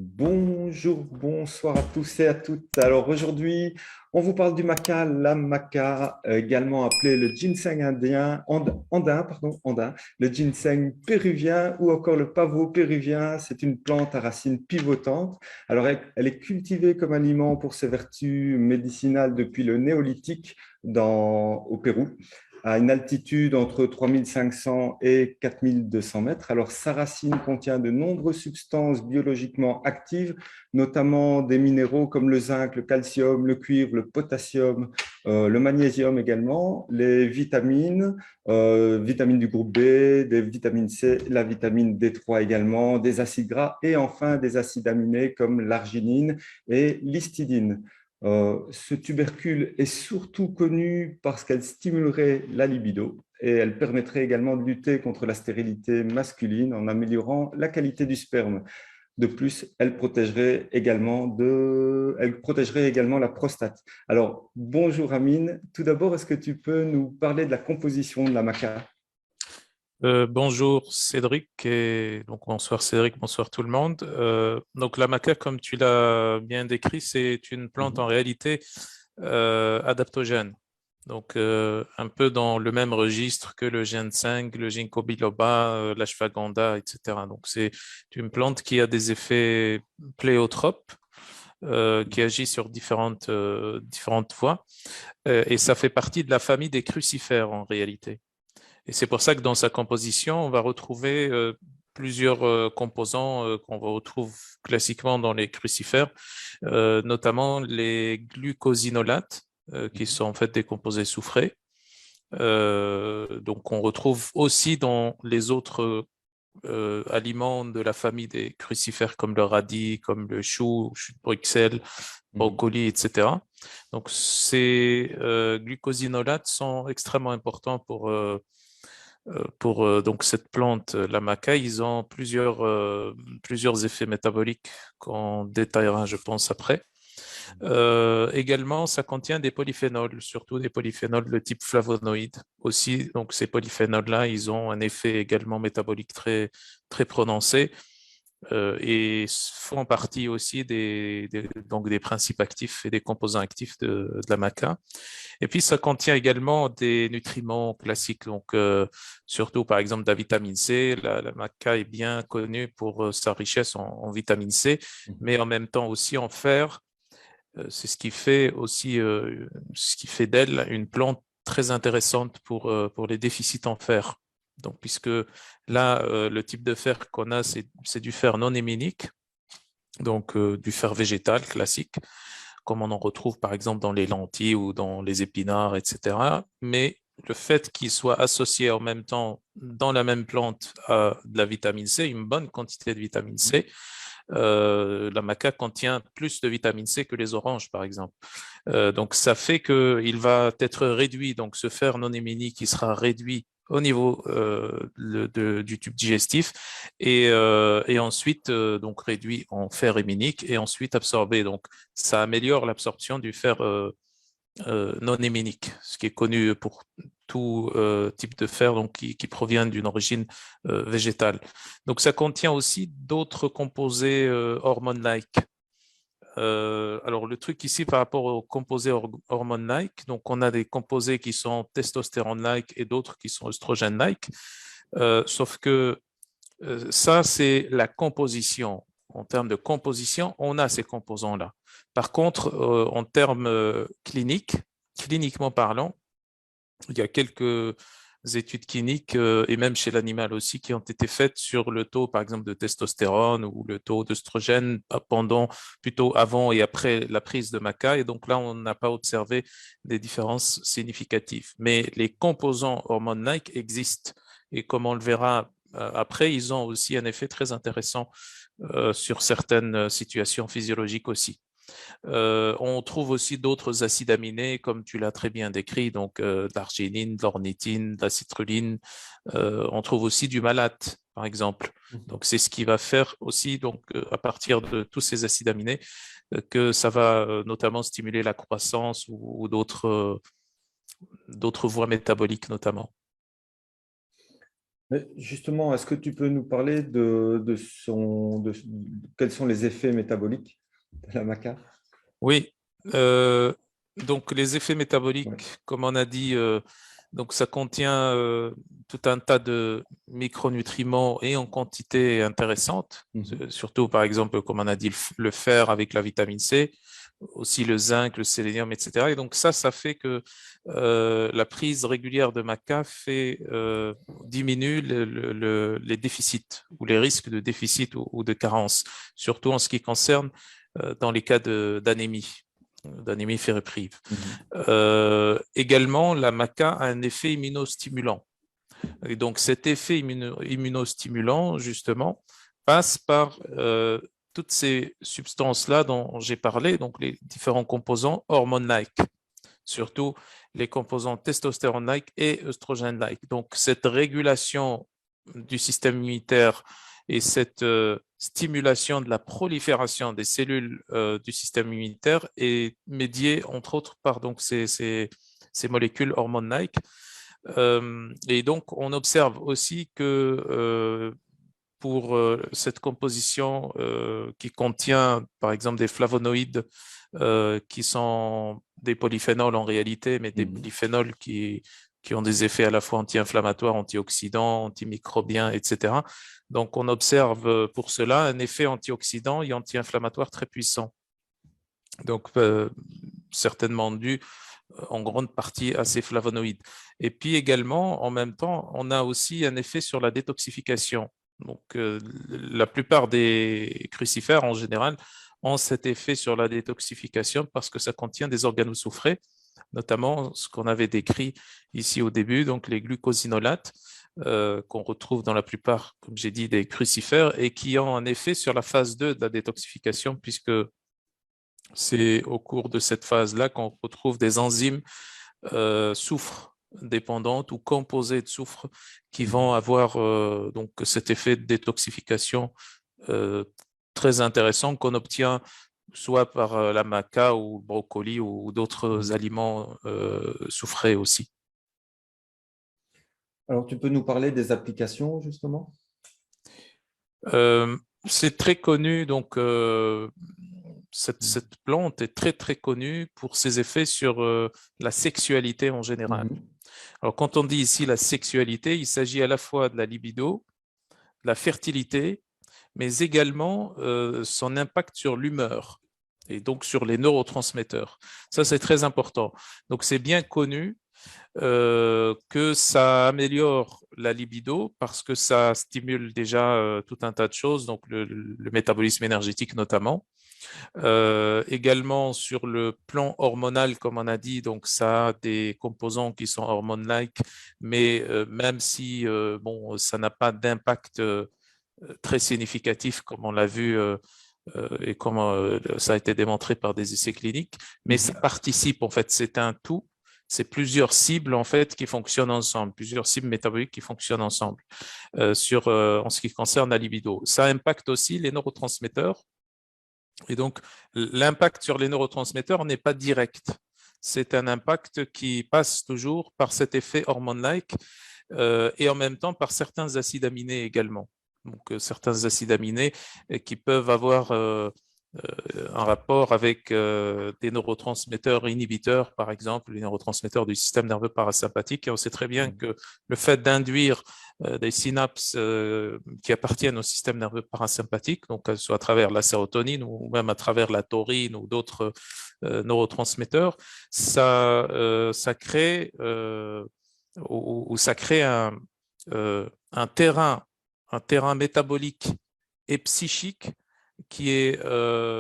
Bonjour, bonsoir à tous et à toutes. Alors aujourd'hui, on vous parle du maca, la maca, également appelé le ginseng andin, le ginseng péruvien ou encore le pavot péruvien. C'est une plante à racines pivotantes. Alors elle est cultivée comme aliment pour ses vertus médicinales depuis le néolithique au Pérou, à une altitude entre 3500 et 4200 mètres. Alors, sa racine contient de nombreuses substances biologiquement actives, notamment des minéraux comme le zinc, le calcium, le cuivre, le potassium, le magnésium également, les vitamines, vitamines du groupe B, des vitamines C, la vitamine D3 également, des acides gras et enfin des acides aminés comme l'arginine et l'histidine. Ce tubercule est surtout connu parce qu'elle stimulerait la libido et elle permettrait également de lutter contre la stérilité masculine en améliorant la qualité du sperme. De plus, elle protégerait également la prostate. Alors, bonjour Amine. Tout d'abord, est-ce que tu peux nous parler de la composition de la maca? Bonjour Cédric et donc bonsoir Cédric, bonsoir tout le monde. Donc la maca, comme tu l'as bien décrit, c'est une plante en Mhm. réalité adaptogène. Donc un peu dans le même registre que le ginseng, le ginkgo biloba, l'ashwagandha, etc. Donc c'est une plante qui a des effets pléotropes, qui agit sur différentes voies, et ça fait partie de la famille des crucifères en réalité. Et c'est pour ça que dans sa composition, on va retrouver plusieurs composants qu'on retrouve classiquement dans les crucifères, notamment les glucosinolates, qui Mhm. sont en fait des composés soufrés. Donc on retrouve aussi dans les autres aliments de la famille des crucifères comme le radis, comme le chou de Bruxelles, Mhm. brocoli, etc. Donc ces glucosinolates sont extrêmement importants pour donc cette plante, la maca. Ils ont plusieurs effets métaboliques qu'on détaillera, je pense, après. Également, ça contient des polyphénols, surtout des polyphénols de type flavonoïde aussi. Donc, ces polyphénols-là, ils ont un effet également métabolique très prononcé, et font partie aussi donc des principes actifs et des composants actifs de la maca. Et puis, ça contient également des nutriments classiques, donc surtout par exemple de la vitamine C. La maca est bien connue pour sa richesse en vitamine C, Mhm. mais en même temps aussi en fer. C'est ce qui fait aussi, ce qui fait d'elle une plante très intéressante pour les déficits en fer. Donc, puisque là, le type de fer qu'on a, c'est du fer non héminique, donc du fer végétal classique, comme on en retrouve par exemple dans les lentilles ou dans les épinards, etc. Mais le fait qu'il soit associé en même temps dans la même plante à de la vitamine C, une bonne quantité de vitamine C, la maca contient plus de vitamine C que les oranges, par exemple. Donc, ça fait qu'il va être réduit, donc ce fer non héminique qui sera réduit au niveau du tube digestif et ensuite donc réduit en fer héminique et ensuite absorbé. Donc, ça améliore l'absorption du fer non héminique, ce qui est connu pour tout type de fer donc, qui provient d'une origine végétale. Donc ça contient aussi d'autres composés hormone-like. Alors le truc ici par rapport aux composés hormone-like, donc on a des composés qui sont testostérone-like et d'autres qui sont œstrogène-like, sauf que ça c'est la composition. En termes de composition, on a ces composants-là. Par contre, en termes cliniquement parlant, il y a quelques études cliniques et même chez l'animal aussi qui ont été faites sur le taux, par exemple, de testostérone ou le taux d'œstrogène pendant, plutôt avant et après la prise de maca. Et donc là, on n'a pas observé des différences significatives. Mais les composants hormone-like existent. Et comme on le verra après, ils ont aussi un effet très intéressant sur certaines situations physiologiques aussi. On trouve aussi d'autres acides aminés, comme tu l'as très bien décrit, donc de l'arginine, de l'ornithine, de la citrulline. On trouve aussi du malate, par exemple. Mhm. Donc c'est ce qui va faire aussi, donc à partir de tous ces acides aminés, que ça va notamment stimuler la croissance ou d'autres voies métaboliques notamment. Mais justement, est-ce que tu peux nous parler quels sont les effets métaboliques de la maca? Oui, donc les effets Ouais. métaboliques, comme on a dit, donc ça contient tout un tas de micronutriments et en quantité intéressante, Mhm. surtout par exemple, comme on a dit, le fer avec la vitamine C, aussi le zinc, le sélénium, etc. Et donc ça fait que la prise régulière de maca diminue les déficits ou les risques de déficit ou de carence, surtout en ce qui concerne dans les cas d'anémie fébrive. Mhm. Également, la maca a un effet immunostimulant. Et donc, cet effet immunostimulant, justement, passe par toutes ces substances-là dont j'ai parlé, donc les différents composants hormones-like, surtout les composants testostérone-like et œstrogène-like. Donc, cette régulation du système immunitaire et cette stimulation de la prolifération des cellules du système immunitaire est médiée, entre autres, par donc, ces molécules hormones-like. Et donc, on observe aussi que pour cette composition qui contient, par exemple, des flavonoïdes qui sont des polyphénols en réalité, mais des Mhm. polyphénols qui ont des effets à la fois anti-inflammatoires, antioxydants, antimicrobiens, etc. Donc, on observe pour cela un effet antioxydant et anti-inflammatoire très puissant. Donc, certainement dû en grande partie à ces flavonoïdes. Et puis également, en même temps, on a aussi un effet sur la détoxification. Donc, la plupart des crucifères, en général, ont cet effet sur la détoxification parce que ça contient des organosoufrés, notamment ce qu'on avait décrit ici au début, donc les glucosinolates, qu'on retrouve dans la plupart, comme j'ai dit, des crucifères et qui ont un effet sur la phase 2 de la détoxification, puisque c'est au cours de cette phase-là qu'on retrouve des enzymes soufre dépendantes ou composées de soufre qui vont Mhm. avoir donc cet effet de détoxification euh, très intéressant qu'on obtient soit par la maca ou le brocoli ou d'autres Mhm. aliments soufrés aussi. Alors, tu peux nous parler des applications, justement? Euh, c'est très connu, donc Mhm. cette plante est très très connue pour ses effets sur la sexualité en général. Mhm. Alors, quand on dit ici la sexualité, il s'agit à la fois de la libido, de la fertilité, mais également son impact sur l'humeur et donc sur les neurotransmetteurs. Ça, c'est très important. Donc, c'est bien connu que ça améliore la libido parce que ça stimule déjà tout un tas de choses, donc le métabolisme énergétique notamment. Également sur le plan hormonal, comme on a dit, donc ça a des composants qui sont hormone-like, mais même si bon, ça n'a pas d'impact très significatif, comme on l'a vu et comme ça a été démontré par des essais cliniques, mais ça Mhm. participe en fait, c'est un tout. C'est plusieurs cibles en fait qui fonctionnent ensemble, plusieurs cibles métaboliques qui fonctionnent ensemble en ce qui concerne la libido. Ça impacte aussi les neurotransmetteurs et donc, l'impact sur les neurotransmetteurs n'est pas direct. C'est un impact qui passe toujours par cet effet hormone-like et en même temps par certains acides aminés également. Donc, certains acides aminés qui peuvent avoir un rapport avec des neurotransmetteurs inhibiteurs, par exemple, les neurotransmetteurs du système nerveux parasympathique. Et on sait très bien Mhm. que le fait d'induire des synapses qui appartiennent au système nerveux parasympathique, donc que ce soit à travers la sérotonine ou même à travers la taurine ou d'autres neurotransmetteurs, ça crée ou ça crée un terrain métabolique et psychique qui est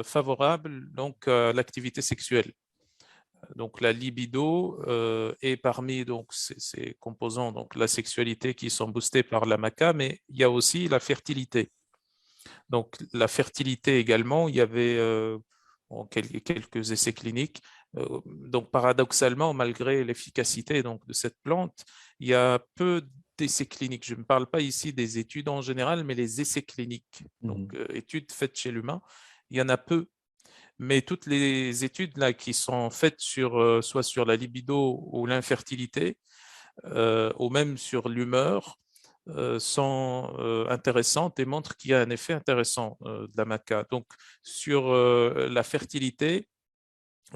favorable donc à l'activité sexuelle. Donc la libido est parmi donc ces composants, donc la sexualité qui sont boostés par la maca, mais il y a aussi la fertilité. Donc la fertilité également, il y avait quelques essais cliniques. Donc paradoxalement, malgré l'efficacité donc de cette plante, il y a peu d'essais cliniques. Je ne parle pas ici des études en général, mais les essais cliniques. Donc Mhm. études faites chez l'humain, il y en a peu. Mais toutes les études là qui sont faites sur soit sur la libido ou l'infertilité, ou même sur l'humeur, sont intéressantes et montrent qu'il y a un effet intéressant de la maca. Donc, sur la fertilité,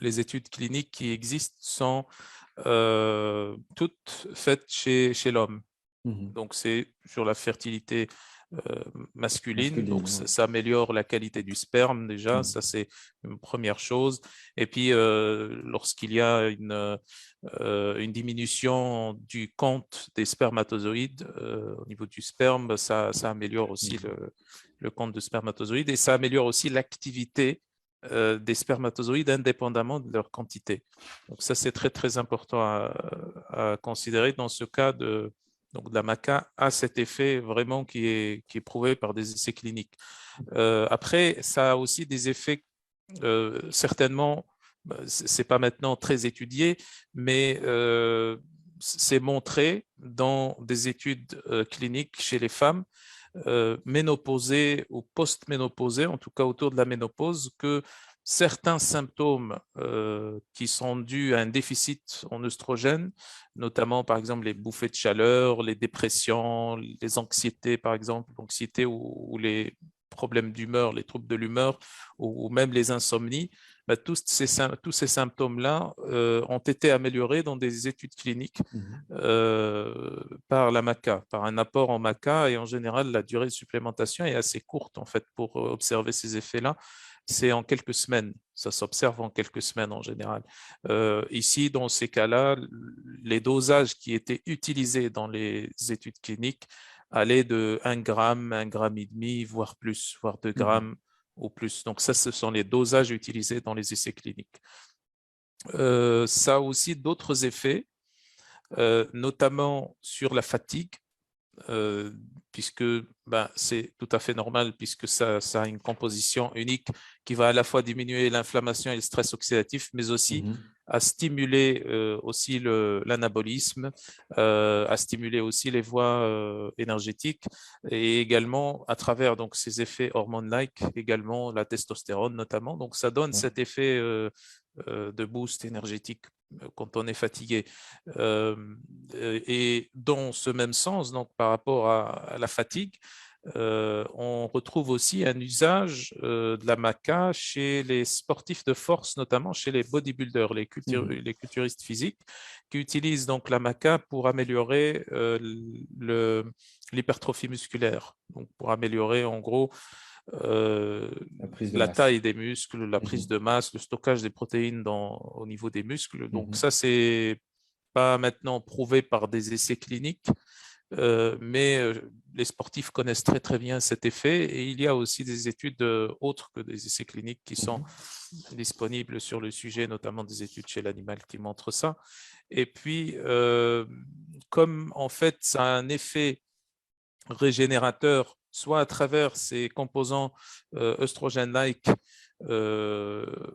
les études cliniques qui existent sont toutes faites chez l'homme. Mhm. Donc, c'est sur la fertilité masculine. Masculine, Donc, oui. ça améliore la qualité du sperme déjà. Mhm. Ça, c'est une première chose. Et puis, lorsqu'il y a une diminution du compte des spermatozoïdes au niveau du sperme, ça améliore aussi Mhm. le compte de spermatozoïdes et ça améliore aussi l'activité des spermatozoïdes indépendamment de leur quantité. Donc ça, c'est très, très important à considérer dans ce cas donc la maca a cet effet vraiment qui est prouvé par des essais cliniques. Après, ça a aussi des effets certainement, c'est pas maintenant très étudié, mais c'est montré dans des études cliniques chez les femmes ménopausées ou post-ménopausées, en tout cas autour de la ménopause, que certains symptômes qui sont dus à un déficit en œstrogène, notamment par exemple les bouffées de chaleur, les dépressions, les anxiétés par exemple, l'anxiété ou les problèmes d'humeur, les troubles de l'humeur ou même les insomnies, bah, tous ces symptômes-là ont été améliorés dans des études cliniques Mhm. par la maca, par un apport en maca et en général la durée de supplémentation est assez courte en fait pour observer ces effets-là. C'est en quelques semaines, ça s'observe en quelques semaines en général. Ici, dans ces cas-là, les dosages qui étaient utilisés dans les études cliniques allaient de 1 gramme et demi, voire plus, voire 2 Mhm. grammes ou plus. Donc ça, ce sont les dosages utilisés dans les essais cliniques. Ça a aussi d'autres effets, notamment sur la fatigue, euh, puisque ben, c'est tout à fait normal, puisque ça a une composition unique qui va à la fois diminuer l'inflammation et le stress oxydatif, mais aussi Mhm. à stimuler aussi l'anabolisme, à stimuler aussi les voies énergétiques et également à travers donc ces effets hormones-like, également la testostérone notamment. Donc ça donne Ouais. cet effet de boost énergétique quand on est fatigué. Euh, et dans ce même sens, donc par rapport à la fatigue, on retrouve aussi un usage de la maca chez les sportifs de force, notamment chez les bodybuilders, Mhm. les culturistes physiques, qui utilisent donc la maca pour améliorer l'hypertrophie musculaire, donc pour améliorer en gros euh, La prise de la masse. taille des muscles, la prise Mhm. de masse, le stockage des protéines au niveau des muscles. Donc Mhm. ça, c'est pas maintenant prouvé par des essais cliniques, mais les sportifs connaissent très très bien cet effet et il y a aussi des études autres que des essais cliniques qui sont Mhm. disponibles sur le sujet, notamment des études chez l'animal qui montrent ça. Et puis, comme en fait ça a un effet régénérateur, soit à travers ces composants œstrogènes-like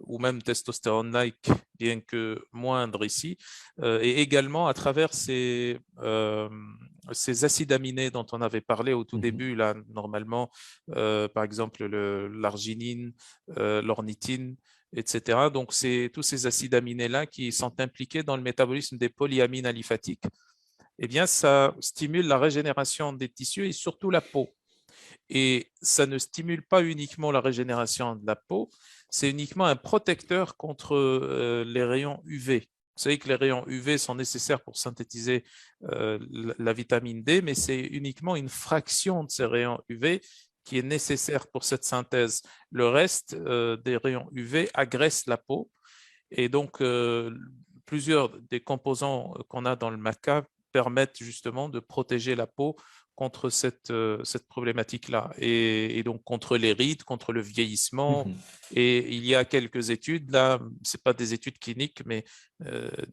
ou même testostérone-like, bien que moindre ici, et également à travers ces acides aminés dont on avait parlé au tout Mhm. début, là, normalement, par exemple l'arginine, l'ornithine, etc. Donc, c'est tous ces acides aminés-là qui sont impliqués dans le métabolisme des polyamines aliphatiques eh bien, ça stimule la régénération des tissus et surtout la peau. Et ça ne stimule pas uniquement la régénération de la peau, c'est uniquement un protecteur contre les rayons UV. Vous savez que les rayons UV sont nécessaires pour synthétiser la vitamine D, mais c'est uniquement une fraction de ces rayons UV qui est nécessaire pour cette synthèse. Le reste des rayons UV agressent la peau et donc, plusieurs des composants qu'on a dans le maca permettent justement de protéger la peau contre cette problématique-là et donc contre les rides, contre le vieillissement. Mhm. Et il y a quelques études, là, ce pas des études cliniques, mais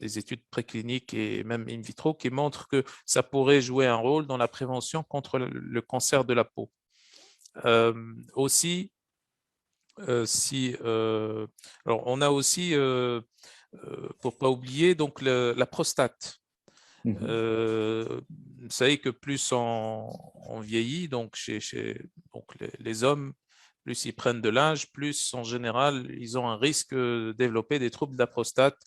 des études précliniques et même in vitro qui montrent que ça pourrait jouer un rôle dans la prévention contre le cancer de la peau. Aussi, si, alors on a aussi pour pas oublier donc la prostate. Mhm. Vous savez que plus on vieillit, donc donc les hommes, plus ils prennent de l'âge, plus en général ils ont un risque de développer des troubles de la prostate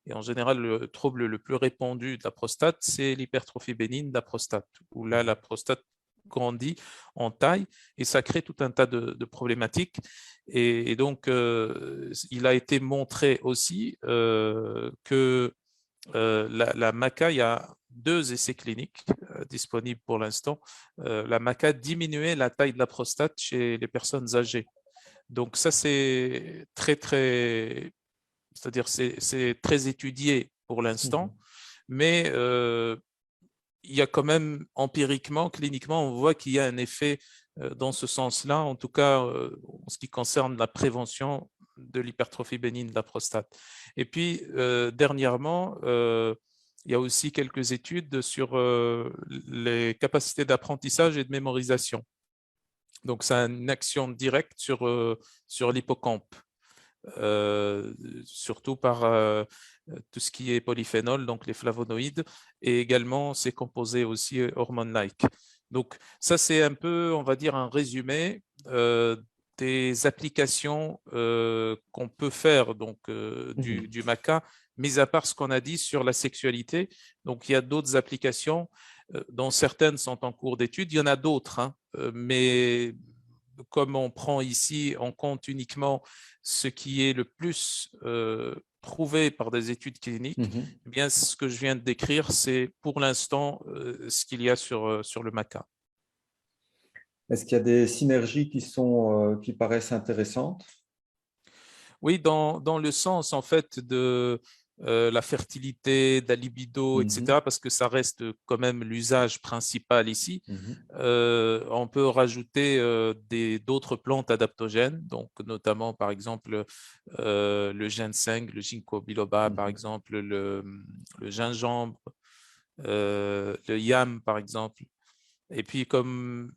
Et en général, le trouble le plus répandu de la prostate, c'est l'hypertrophie bénigne de la prostate, où là, la prostate grandit en taille et ça crée tout un tas de problématiques. Et donc, il a été montré aussi que la maca, il y a 2 essais cliniques disponibles pour l'instant. La maca diminuait la taille de la prostate chez les personnes âgées. Donc ça, c'est c'est-à-dire c'est très étudié pour l'instant, mais il y a quand même empiriquement, cliniquement, on voit qu'il y a un effet dans ce sens-là, en tout cas en ce qui concerne la prévention de l'hypertrophie bénigne de la prostate. Et puis, dernièrement, il y a aussi quelques études sur les capacités d'apprentissage et de mémorisation. Donc, ça a une action directe sur l'hippocampe. Surtout par tout ce qui est polyphénol, donc les flavonoïdes, et également ces composés aussi hormones-like. Donc ça, c'est un peu, on va dire, un résumé des applications qu'on peut faire donc, du maca, mis à part ce qu'on a dit sur la sexualité. Donc il y a d'autres applications dont certaines sont en cours d'étude. Il y en a d'autres, hein, mais comme on prend ici en compte uniquement ce qui est le plus prouvé par des études cliniques, eh bien, ce que je viens de décrire, c'est pour l'instant ce qu'il y a sur le maca. Est-ce qu'il y a des synergies qui paraissent intéressantes? Oui, dans le sens en fait de la fertilité, de la libido, etc., parce que ça reste quand même l'usage principal ici. On peut rajouter d'autres plantes adaptogènes, donc notamment par exemple le ginseng, le ginkgo biloba par exemple, le gingembre, le yam par exemple. Et puis comme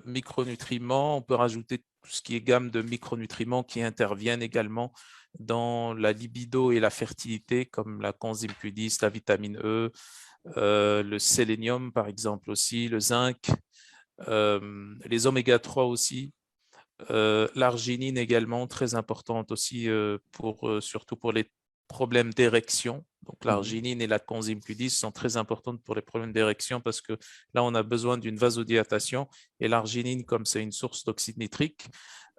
micronutriments, on peut rajouter tout ce qui est gamme de micronutriments qui interviennent également dans la libido et la fertilité, comme la coenzyme Q10, la vitamine E, le sélénium par exemple aussi, le zinc, les oméga 3 aussi, l'arginine également, très importante aussi, surtout pour les problèmes d'érection. Donc l'arginine et la coenzyme Q10 sont très importantes pour les problèmes d'érection parce que là, on a besoin d'une vasodilatation. Et l'arginine, comme c'est une source d'oxyde nitrique,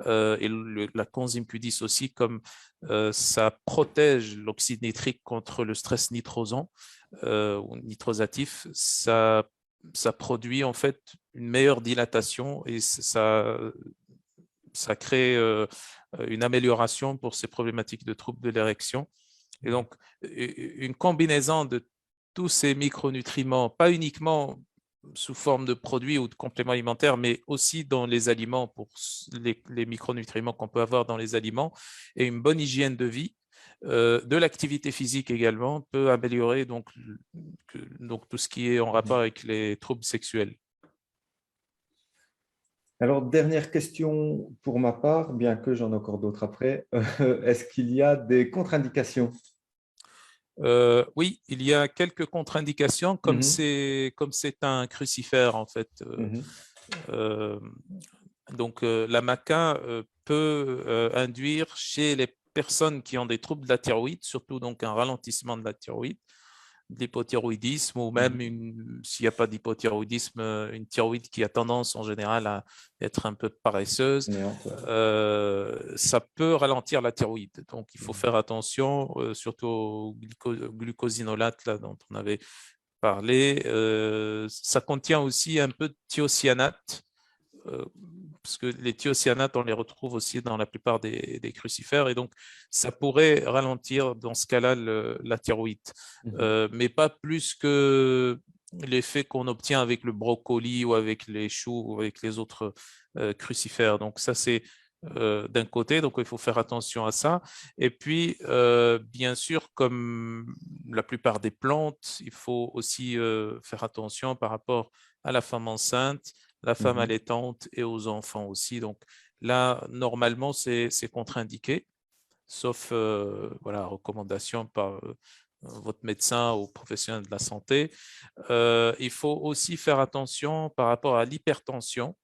et la coenzyme Q10 aussi, comme ça protège l'oxyde nitrique contre le stress nitrosant ou nitrosatif, ça produit en fait une meilleure dilatation et ça crée une amélioration pour ces problématiques de troubles de l'érection. Et donc, une combinaison de tous ces micronutriments, pas uniquement sous forme de produits ou de compléments alimentaires, mais aussi dans les aliments, pour les micronutriments qu'on peut avoir dans les aliments, et une bonne hygiène de vie, de l'activité physique également, peut améliorer donc tout ce qui est en rapport avec les troubles sexuels. Alors, dernière question pour ma part, bien que j'en ai encore d'autres après. Est-ce qu'il y a des contre-indications? Oui, il y a quelques contre-indications, comme c'est un crucifère en fait. Euh, donc la maca peut induire chez les personnes qui ont des troubles de la thyroïde, surtout donc un ralentissement de la thyroïde, de l'hypothyroïdisme, ou même s'il n'y a pas d'hypothyroïdisme, une thyroïde qui a tendance en général à être un peu paresseuse, ça peut ralentir la thyroïde. Donc il faut faire attention, surtout au glucosinolate là, dont on avait parlé. Ça contient aussi un peu de thiocyanate, parce que les thiocyanates, on les retrouve aussi dans la plupart des crucifères, et donc ça pourrait ralentir dans ce cas-là la thyroïde, mais pas plus que l'effet qu'on obtient avec le brocoli ou avec les choux ou avec les autres crucifères. Donc ça, c'est d'un côté, donc il faut faire attention à ça. Et puis, bien sûr, comme la plupart des plantes, il faut aussi faire attention par rapport à la femme enceinte, la femme allaitante et aux enfants aussi. Donc là, normalement, c'est contre-indiqué, sauf voilà, recommandation par votre médecin ou professionnel de la santé. Il faut aussi faire attention par rapport à l'hypertension.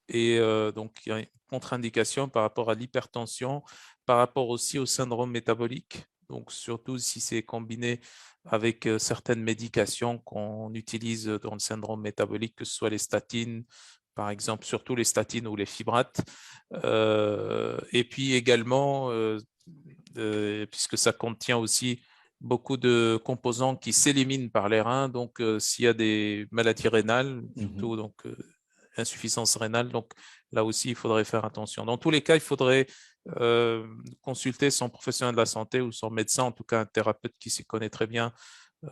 Et donc, il y a une contre-indication par rapport à l'hypertension, par rapport aussi au syndrome métabolique. donc surtout si c'est combiné avec certaines médications qu'on utilise dans le syndrome métabolique, que ce soit les statines, par exemple, surtout les statines ou les fibrates. Et puis également, puisque ça contient aussi beaucoup de composants qui s'éliminent par les reins, donc s'il y a des maladies rénales, surtout donc insuffisance rénale, donc là aussi il faudrait faire attention. Dans tous les cas, il faudrait consulter son professionnel de la santé ou son médecin, en tout cas un thérapeute qui s'y connaît très bien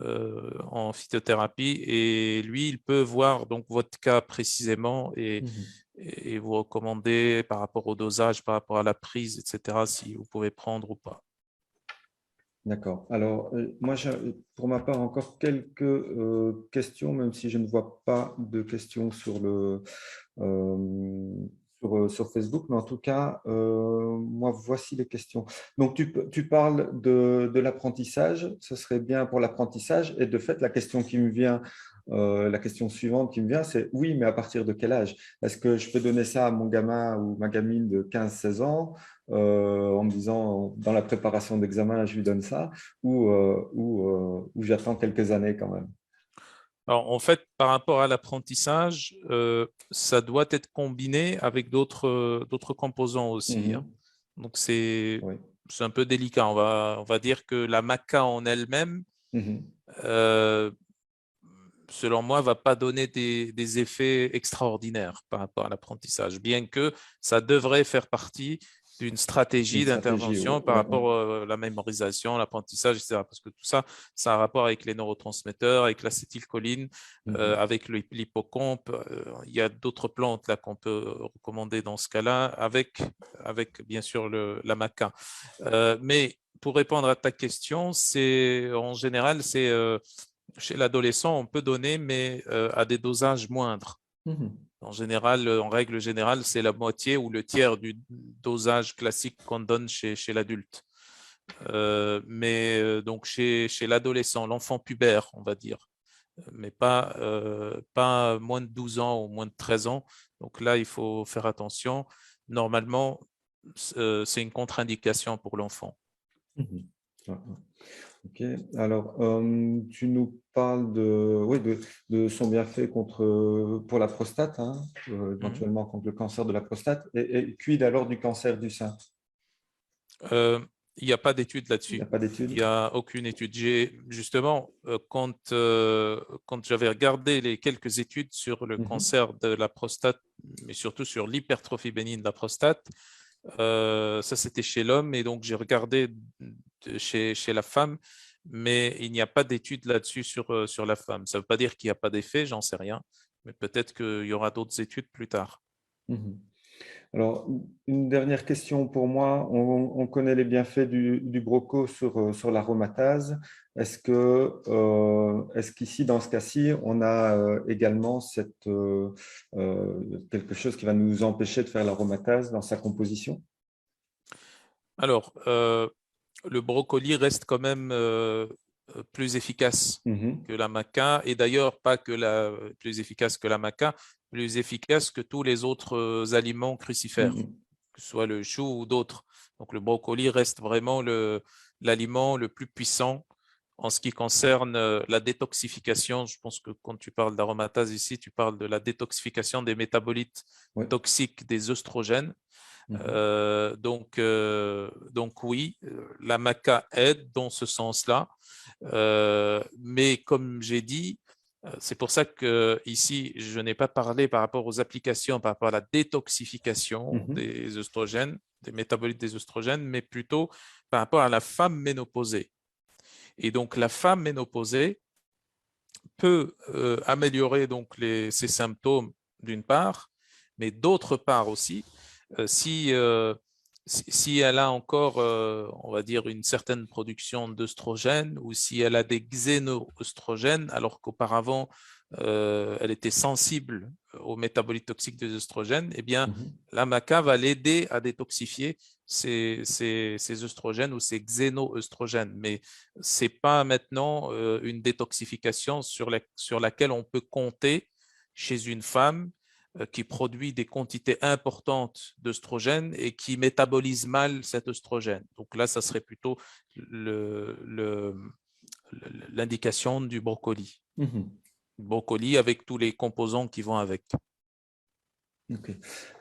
en phytothérapie, et lui, il peut voir donc votre cas précisément et vous recommander par rapport au dosage, par rapport à la prise, etc., si vous pouvez prendre ou pas. D'accord. Alors, moi, pour ma part, encore quelques questions, même si je ne vois pas de questions euh, sur Facebook, mais en tout cas, moi, voici les questions. Donc, tu parles de l'apprentissage, ce serait bien pour l'apprentissage, et de fait, la question qui me vient, la question suivante qui me vient, c'est oui, mais à partir de quel âge? Est-ce que je peux donner ça à mon gamin ou ma gamine de 15-16 ans en me disant, dans la préparation d'examen, je lui donne ça, ou j'attends quelques années quand même? Alors, en fait, par rapport à l'apprentissage, ça doit être combiné avec d'autres composants aussi, hein. Mhm. Donc, c'est Oui. un peu délicat. On va dire que la maca en elle-même, Mhm. euh, selon moi, va pas donner des effets extraordinaires par rapport à l'apprentissage, bien que ça devrait faire partie d'une D'une stratégie stratégie, oui. d'intervention par Ouais, ouais. rapport à la mémorisation, l'apprentissage, etc. Parce que tout ça, ça a un rapport avec les neurotransmetteurs, avec l'acétylcholine, Mhm. avec l'hippocampe. Il y a d'autres plantes là qu'on peut recommander dans ce cas-là, avec bien sûr la maca. Mais pour répondre à ta question, c'est en général, c'est chez l'adolescent, on peut donner, mais à des dosages moindres. Mhm. En général, en règle générale, c'est la moitié ou le tiers du dosage classique qu'on donne chez l'adulte. Mais donc chez l'adolescent, l'enfant pubère, on va dire, mais pas moins de 12 ans ou moins de 13 ans. Donc là, il faut faire attention. Normalement, c'est une contre-indication pour l'enfant. Mhm. Ouais, ouais. Ok. Alors, tu nous parles oui, de son bienfait pour la prostate, hein, Mhm. éventuellement contre le cancer de la prostate, et quid alors du cancer du sein? Euh, Il n'y a pas d'études Il n'y a là-dessus. pas Il d'études? n'y a aucune étude. J'ai justement, quand j'avais regardé les quelques études sur le Mhm. cancer de la prostate, mais surtout sur l'hypertrophie bénigne de la prostate, ça c'était chez l'homme, et donc j'ai regardé chez la femme, mais il n'y a pas d'études là-dessus sur la femme. Ça ne veut pas dire qu'il n'y a pas d'effet, j'en sais rien, mais peut-être qu'il y aura d'autres études plus tard. Mhm. Alors, une dernière question pour moi. On connaît les bienfaits du broco sur l'aromatase. Est-ce qu'ici, dans ce cas-ci, on a également quelque chose qui va nous empêcher de faire l'aromatase dans sa composition? Alors, le brocoli reste quand même plus efficace Mhm. que la maca, et d'ailleurs pas que plus efficace que la maca, plus efficace que tous les autres aliments crucifères, Mhm. que ce soit le chou ou d'autres. Donc le brocoli reste vraiment l'aliment le plus puissant en ce qui concerne la détoxification. Je pense que quand tu parles d'aromatase ici, tu parles de la détoxification des métabolites Oui. toxiques des œstrogènes. Mhm. Donc oui, la maca aide dans ce sens-là. Mais comme j'ai dit, c'est pour ça que ici, je n'ai pas parlé par rapport aux applications, par rapport à la détoxification Mhm. des œstrogènes, des métabolites des œstrogènes, mais plutôt par rapport à la femme ménopausée. Et donc, la femme ménopausée peut améliorer donc ses symptômes d'une part, mais d'autre part aussi, si elle a encore, on va dire, une certaine production d'œstrogènes, ou si elle a des xénoœstrogènes, alors qu'auparavant, elle était sensible aux métabolites toxiques des œstrogènes, eh bien, Mhm. la maca va l'aider à détoxifier ces œstrogènes ou ces xénoœstrogènes. Mais c'est pas maintenant une détoxification sur laquelle on peut compter chez une femme qui produit des quantités importantes d'œstrogène et qui métabolise mal cet œstrogène. Donc là, ça serait plutôt l'indication du brocoli. Brocoli avec tous les composants qui vont avec. Ok.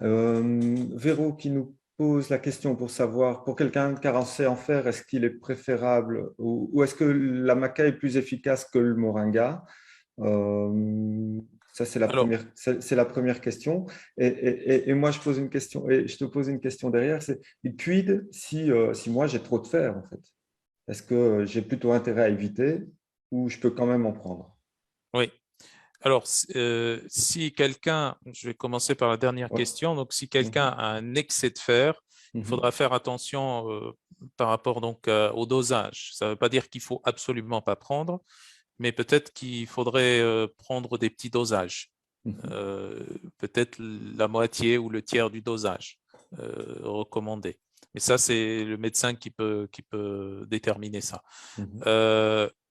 Véro qui nous pose la question pour savoir, pour quelqu'un carencé en fer, est-ce qu'il est préférable ou est-ce que la maca est plus efficace que le moringa? Ça, c'est la première question. Et moi, je pose une question, et je te pose une question derrière, c'est quid si moi j'ai trop de fer, en fait? Est-ce que j'ai plutôt intérêt à éviter ou je peux quand même en prendre? Oui. Alors, si quelqu'un, je vais commencer par la dernière Ouais. question, donc si quelqu'un a un excès de fer, il faudra faire attention par rapport donc au dosage. Ça ne veut pas dire qu'il faut absolument pas prendre, mais peut-être qu'il faudrait prendre des petits dosages, peut-être la moitié ou le tiers du dosage recommandé. Et ça, c'est le médecin qui peut déterminer ça.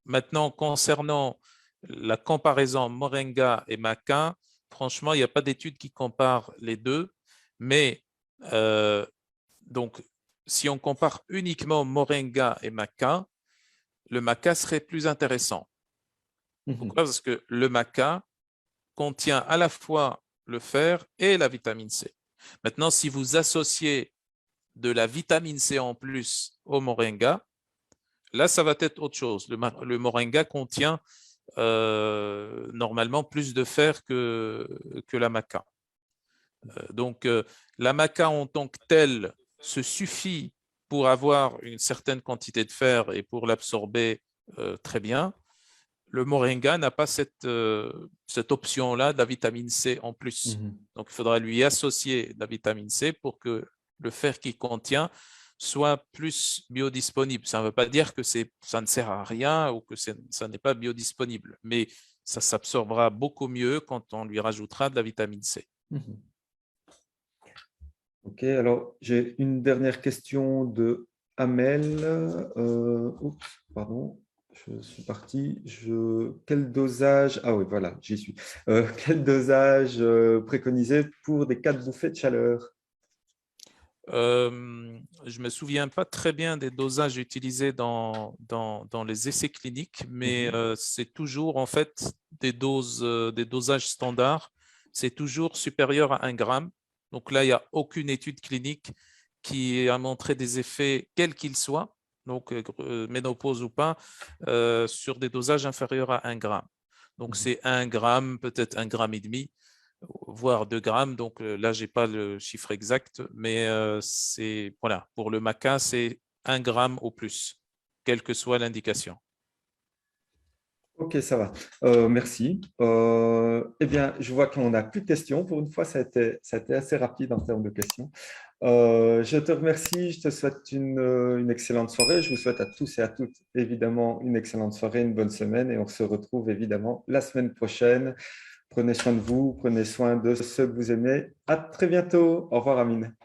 Maintenant, concernant la comparaison moringa et maca, franchement, il n'y a pas d'études qui comparent les deux, mais donc, si on compare uniquement moringa et maca, le maca serait plus intéressant. Pourquoi? Parce que le maca contient à la fois le fer et la vitamine C. Maintenant, si vous associez de la vitamine C en plus au moringa, là, ça va être autre chose. Le moringa contient normalement plus de fer que la maca. Donc, la maca en tant que telle se suffit pour avoir une certaine quantité de fer et pour l'absorber très bien. Le moringa n'a pas cette option-là de la vitamine C en plus. Donc, il faudra lui associer de la vitamine C pour que le fer qu'il contient soit plus biodisponible. Ça ne veut pas dire que ça ne sert à rien ou que ça n'est pas biodisponible, mais ça s'absorbera beaucoup mieux quand on lui rajoutera de la vitamine C. Ok, alors j'ai une dernière question de Amel. Oups, pardon, je suis parti. Quel dosage? Ah oui, voilà, j'y suis. Quel dosage préconisé pour des cas de bouffées de chaleur? Je ne me souviens pas très bien des dosages utilisés dans les essais cliniques, mais c'est toujours en fait des dosages standards. C'est toujours supérieur à 1 gramme. Donc là, il n'y a aucune étude clinique qui a montré des effets, quels qu'ils soient, donc ménopause ou pas, sur des dosages inférieurs à 1 gramme. Donc c'est 1 gramme, peut-être 1 gramme et demi, voire 2 grammes. Donc là, je n'ai pas le chiffre exact, mais voilà, pour le maca, c'est 1 gramme au plus, quelle que soit l'indication. Ok, ça va. Merci. Eh bien, je vois qu'on n'a plus de questions. Pour une fois, ça a été assez rapide en termes de questions. Je te remercie. Je te souhaite une excellente soirée. Je vous souhaite à tous et à toutes, évidemment, une excellente soirée, une bonne semaine. Et on se retrouve, évidemment, la semaine prochaine. Prenez soin de vous, prenez soin de ceux que vous aimez. À très bientôt. Au revoir, Amine.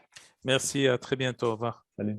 Merci, à très bientôt. Au revoir. Salut.